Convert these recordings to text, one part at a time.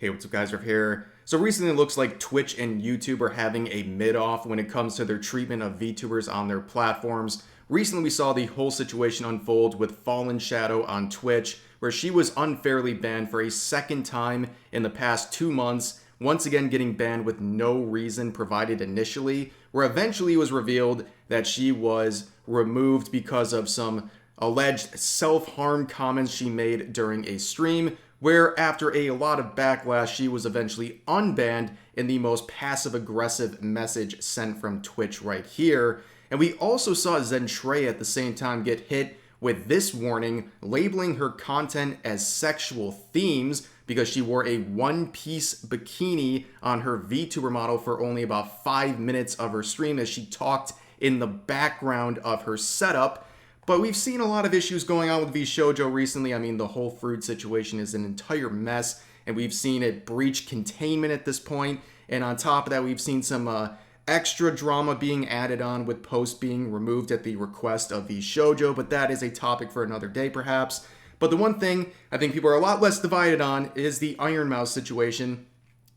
Hey, what's up guys, Riff here. So recently it looks like Twitch and YouTube are having a mid-off when it comes to their treatment of VTubers on their platforms. Recently we saw the whole situation unfold with Fallen Shadow on Twitch, where she was unfairly banned for a second time in the past 2 months, once again getting banned with no reason provided initially, where eventually it was revealed that she was removed because of some alleged self-harm comments she made during a stream, where after a lot of backlash, she was eventually unbanned in the most passive-aggressive message sent from Twitch right here. And we also saw Zentreya at the same time get hit with this warning, labeling her content as sexual themes because she wore a one-piece bikini on her VTuber model for only about 5 minutes of her stream as she talked in the background of her setup. But we've seen a lot of issues going on with vshojo recently. I mean, the whole fruit situation is an entire mess, and we've seen it breach containment at this point. And on top of that, we've seen some extra drama being added on with posts being removed at the request of vshojo, but that is a topic for another day perhaps. But the one thing I think people are a lot less divided on is the Ironmouse situation,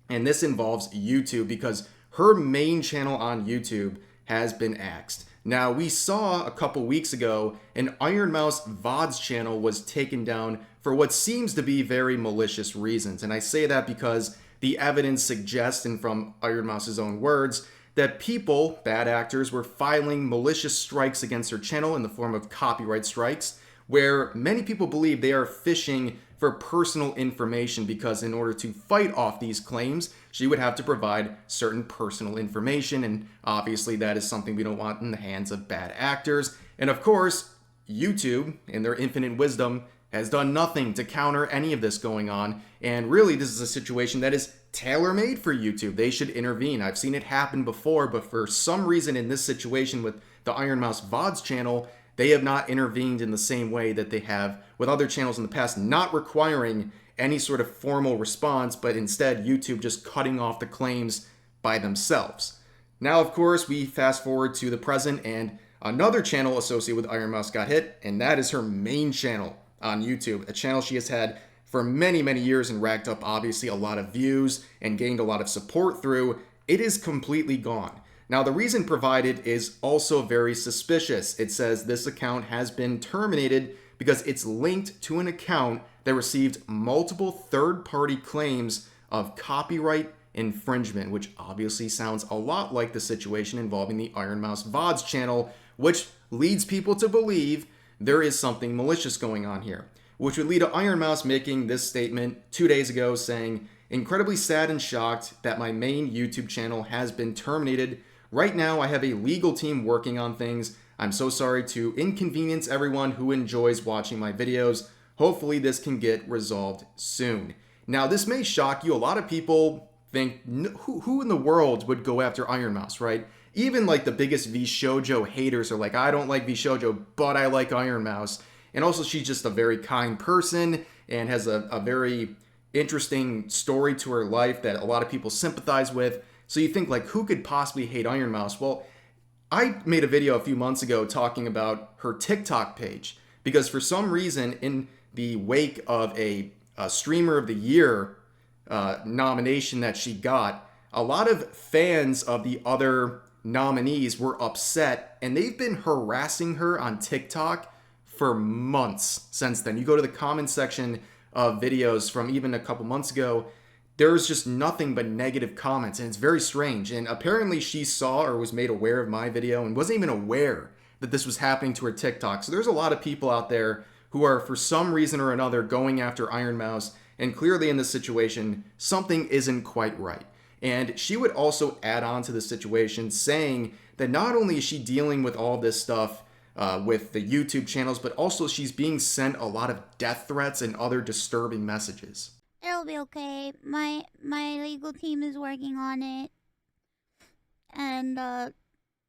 and this involves YouTube because her main channel on YouTube has been axed. Now, we saw a couple weeks ago an Ironmouse VODS channel was taken down for what seems to be very malicious reasons. And I say that because the evidence suggests, and from Ironmouse's own words, that people, bad actors, were filing malicious strikes against her channel in the form of copyright strikes, where many people believe they are fishing for personal information because in order to fight off these claims, she would have to provide certain personal information, and obviously that is something we don't want in the hands of bad actors. And of course, YouTube, in their infinite wisdom, has done nothing to counter any of this going on, and really this is a situation that is tailor-made for YouTube. They should intervene. I've seen it happen before, but for some reason in this situation with the Ironmouse VODS channel, they have not intervened in the same way that they have with other channels in the past, not requiring any sort of formal response, but instead YouTube just cutting off the claims by themselves. Now, of course, we fast forward to the present, and another channel associated with Ironmouse got hit, and that is her main channel on YouTube, a channel she has had for many, many years and racked up obviously a lot of views and gained a lot of support through. It is completely gone. Now, the reason provided is also very suspicious. It says this account has been terminated because it's linked to an account that received multiple third-party claims of copyright infringement, which obviously sounds a lot like the situation involving the Ironmouse VODS channel, which leads people to believe there is something malicious going on here, which would lead to Ironmouse making this statement 2 days ago saying, "Incredibly sad and shocked that my main YouTube channel has been terminated. Right now, I have a legal team working on things. I'm so sorry to inconvenience everyone who enjoys watching my videos. Hopefully this can get resolved soon." Now, this may shock you. A lot of people think, who in the world would go after Ironmouse, right? Even like the biggest vshojo haters are like, I don't like vshojo, but I like Ironmouse. And also, she's just a very kind person and has a very interesting story to her life that a lot of people sympathize with. So you think, like, who could possibly hate Ironmouse? Well, I made a video a few months ago talking about her TikTok page because for some reason in the wake of a Streamer of the Year nomination that she got, a lot of fans of the other nominees were upset and they've been harassing her on TikTok for months since then. You go to the comment section of videos from even a couple months ago, there's just nothing but negative comments, and it's very strange. And apparently she saw or was made aware of my video and wasn't even aware that this was happening to her TikTok. So there's a lot of people out there who are, for some reason or another, going after Ironmouse, and clearly in this situation, something isn't quite right. And she would also add on to the situation saying that not only is she dealing with all this stuff with the YouTube channels, but also she's being sent a lot of death threats and other disturbing messages. It'll be okay. My legal team is working on it, and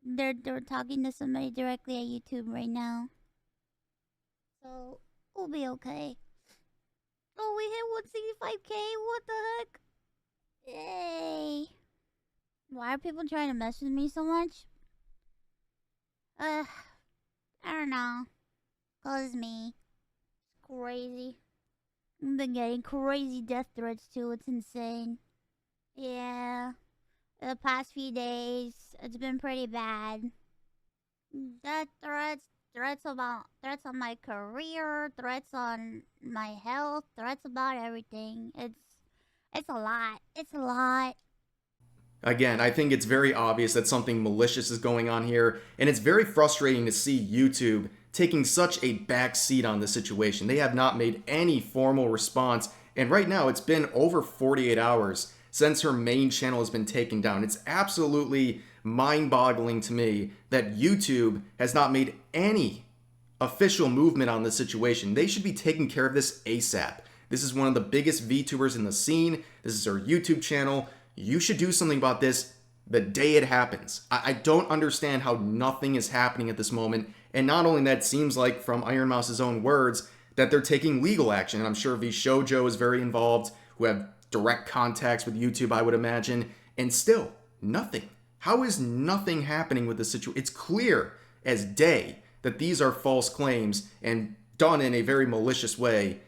they're talking to somebody directly at YouTube right now, so we'll be okay. Oh, we hit 165K. What the heck? Yay! Why are people trying to mess with me so much? I don't know. 'Cause me. Crazy. I've been getting crazy death threats too. It's insane. Yeah. The past few days, it's been pretty bad. Death threats, threats on my career, threats on my health, threats about everything. It's a lot. It's a lot. Again, I think it's very obvious that something malicious is going on here, and it's very frustrating to see YouTube taking such a back seat on the situation. They have not made any formal response, and right now it's been over 48 hours since her main channel has been taken down. It's absolutely mind-boggling to me that YouTube has not made any official movement on the situation. They should be taking care of this ASAP. This is one of the biggest VTubers in the scene. This is her YouTube channel. You should do something about this the day it happens. I don't understand how nothing is happening at this moment. And not only that, it seems like from Ironmouse's own words that they're taking legal action. And I'm sure vshojo is very involved, who have direct contacts with YouTube, I would imagine. And still, nothing. How is nothing happening with this situation? It's clear as day that these are false claims and done in a very malicious way.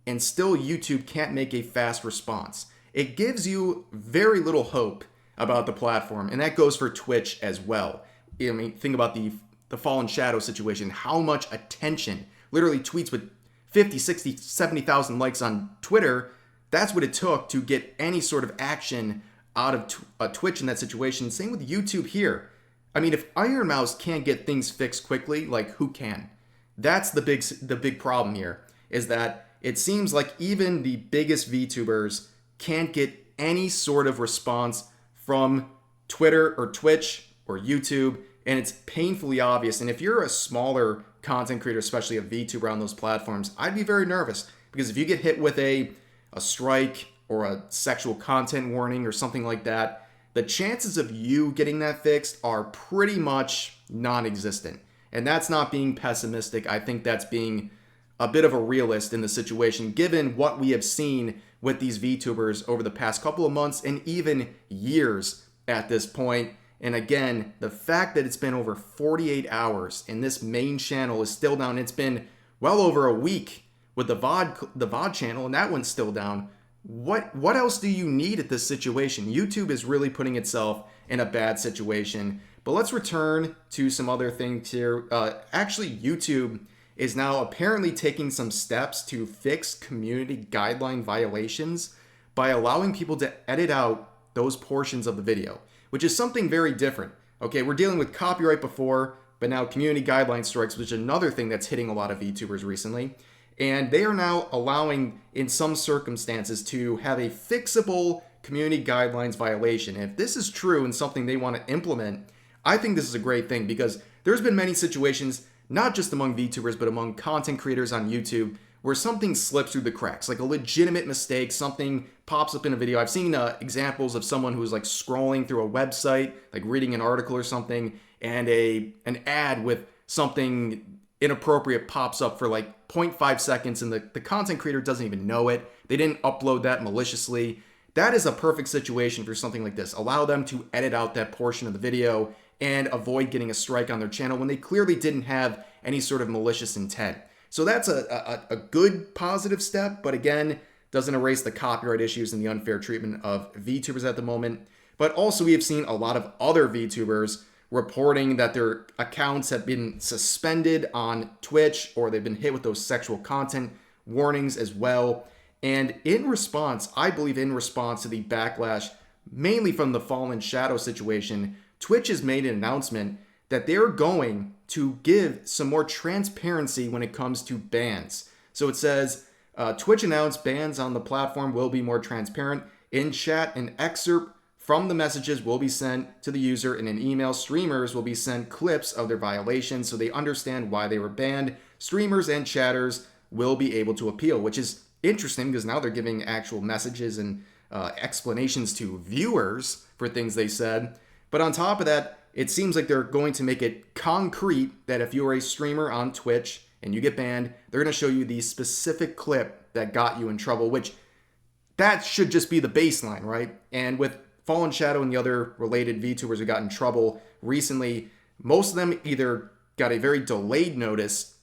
And still YouTube can't make a fast response. It gives you very little hope about the platform, and that goes for Twitch as well. I mean, think about the Fallen Shadow situation, how much attention, literally tweets with 50, 60, 70,000 likes on Twitter, that's what it took to get any sort of action out of Twitch in that situation. Same with YouTube here. I mean, if Ironmouse can't get things fixed quickly, like who can? That's the big problem here, is that it seems like even the biggest VTubers can't get any sort of response from Twitter or Twitch or YouTube, and it's painfully obvious. And if you're a smaller content creator, especially a VTuber on those platforms, I'd be very nervous, because if you get hit with a strike or a sexual content warning or something like that, the chances of you getting that fixed are pretty much non-existent. And that's not being pessimistic. I think that's being a bit of a realist in the situation, given what we have seen with these VTubers over the past couple of months and even years at this point. And again, the fact that it's been over 48 hours and this main channel is still down. It's been well over a week with the VOD channel, and that one's still down. What else do you need at this situation? YouTube is really putting itself in a bad situation. But let's return to some other things here. Actually, YouTube is now apparently taking some steps to fix community guideline violations by allowing people to edit out those portions of the video, which is something very different. Okay, we're dealing with copyright before, but now community guideline strikes, which is another thing that's hitting a lot of VTubers recently. And they are now allowing, in some circumstances, to have a fixable community guidelines violation. And if this is true and something they want to implement, I think this is a great thing, because there's been many situations, not just among VTubers, but among content creators on YouTube, where something slips through the cracks, like a legitimate mistake, something pops up in a video. I've seen examples of someone who's like scrolling through a website, like reading an article or something, and an ad with something inappropriate pops up for like 0.5 seconds, and the content creator doesn't even know it. They didn't upload that maliciously. That is a perfect situation for something like this. Allow them to edit out that portion of the video and avoid getting a strike on their channel when they clearly didn't have any sort of malicious intent. So that's a good positive step, but again, doesn't erase the copyright issues and the unfair treatment of VTubers at the moment. But also, we have seen a lot of other VTubers reporting that their accounts have been suspended on Twitch, or they've been hit with those sexual content warnings as well. And in response, I believe in response to the backlash, mainly from the Fallen Shadow situation, Twitch has made an announcement that they're going to give some more transparency when it comes to bans. So it says, Twitch announced bans on the platform will be more transparent. In chat, an excerpt from the messages will be sent to the user. In an email, streamers will be sent clips of their violations so they understand why they were banned. Streamers and chatters will be able to appeal, which is interesting because now they're giving actual messages and explanations to viewers for things they said. But on top of that, it seems like they're going to make it concrete that if you're a streamer on Twitch and you get banned, they're going to show you the specific clip that got you in trouble, which that should just be the baseline, right? And with Fallen Shadow and the other related VTubers who got in trouble recently, most of them either got a very delayed notice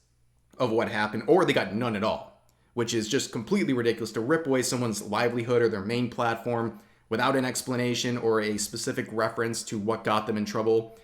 of what happened or they got none at all, which is just completely ridiculous to rip away someone's livelihood or their main platform without an explanation or a specific reference to what got them in trouble.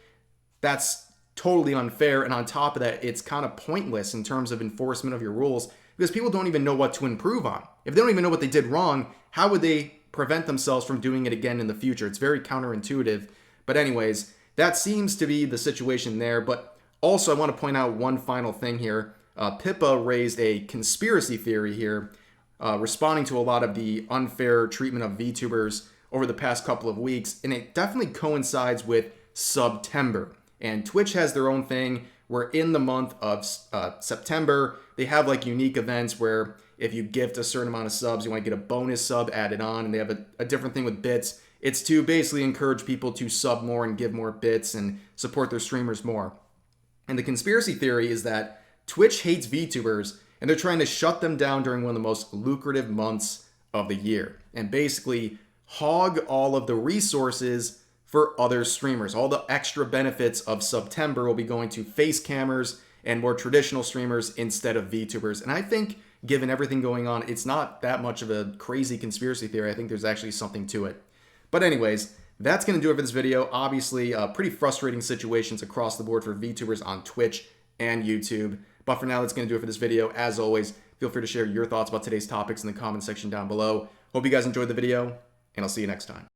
That's totally unfair. And on top of that, it's kind of pointless in terms of enforcement of your rules because people don't even know what to improve on. If they don't even know what they did wrong, how would they prevent themselves from doing it again in the future? It's very counterintuitive. But anyways, that seems to be the situation there. But also, I want to point out one final thing here. Pippa raised a conspiracy theory here, responding to a lot of the unfair treatment of VTubers over the past couple of weeks, and it definitely coincides with September. And Twitch has their own thing where in the month of September, they have like unique events where if you gift a certain amount of subs, you want to get a bonus sub added on, and they have a different thing with bits. It's to basically encourage people to sub more and give more bits and support their streamers more. And the conspiracy theory is that Twitch hates VTubers, and they're trying to shut them down during one of the most lucrative months of the year, and basically hog all of the resources for other streamers. All the extra benefits of September will be going to face cammers and more traditional streamers instead of VTubers. And I think, given everything going on, it's not that much of a crazy conspiracy theory. I think there's actually something to it. But anyways, that's going to do it for this video. Obviously, pretty frustrating situations across the board for VTubers on Twitch and YouTube. But for now, that's going to do it for this video. As always, feel free to share your thoughts about today's topics in the comment section down below. Hope you guys enjoyed the video, and I'll see you next time.